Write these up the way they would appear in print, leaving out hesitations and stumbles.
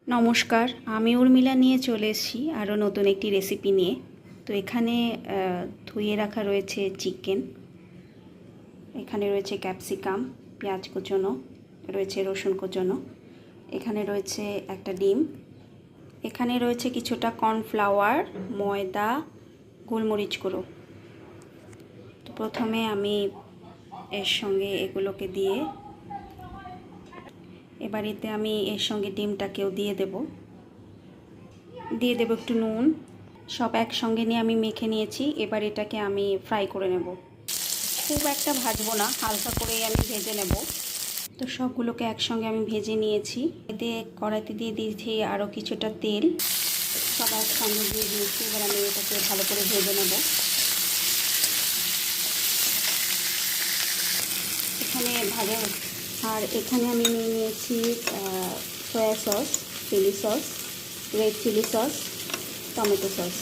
নমস্কার, আমি উর্মিলা নিয়ে চলে এসেছি আরও নতুন একটি রেসিপি নিয়ে। তো এখানে ধুয়ে রাখা রয়েছে চিকেন, এখানে রয়েছে ক্যাপসিকাম, পেঁয়াজ কুচোনো, রয়েছে রসুন কুচোনো, এখানে রয়েছে একটা ডিম, এখানে রয়েছে কিছুটা কর্নফ্লাওয়ার, ময়দা, গোলমরিচ গুঁড়ো। তো প্রথমে আমি এর সঙ্গে এগুলোকে দিয়ে এবারেতে আমি এর সঙ্গে ডিমটাকেও দিয়ে দেব একটু নুন, সব একসঙ্গে নিয়ে আমি মেখে নিয়েছি। এবার এটাকে আমি ফ্রাই করে নেব, খুব একটা ভাজবো না, হালকা করেই আমি ভেজে নেব। তো সবগুলোকে একসঙ্গে আমি ভেজে নিয়েছি। এতে কড়াইতে দিয়ে দিয়েছি আরও কিছুটা তেল, সব একসঙ্গে দিয়ে দিয়েছি। এবার আমি এটাকে ভালো করে ভেজে নেব। এখানে ভাজা, আর এখানে আমি নিয়ে নিয়েছি soya sauce, chilli sauce, red chilli sauce, tomato sauce.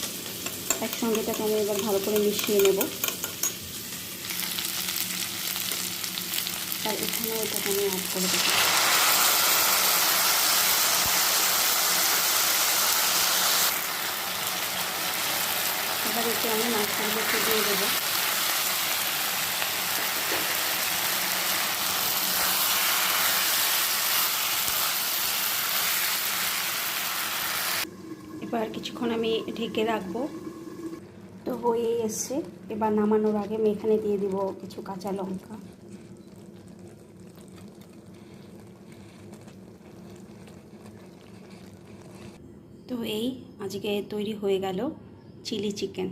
একসঙ্গে এটাকে আমি এবার ভালো করে মিশিয়ে নেব। আর এখানে এটাকে আমি অ্যাড করে দেবো। এবার এতে আমি মাছগুলোকে দিয়ে দেবো। এবার কিছুক্ষণ আমি ঢেকে রাখবো। তো হয়েই এসছে। এবার নামানোর আগে আমি এখানে দিয়ে দিব কিছু কাঁচা লঙ্কা। তো এই আজকে তৈরি হয়ে গেল চিলি চিকেন।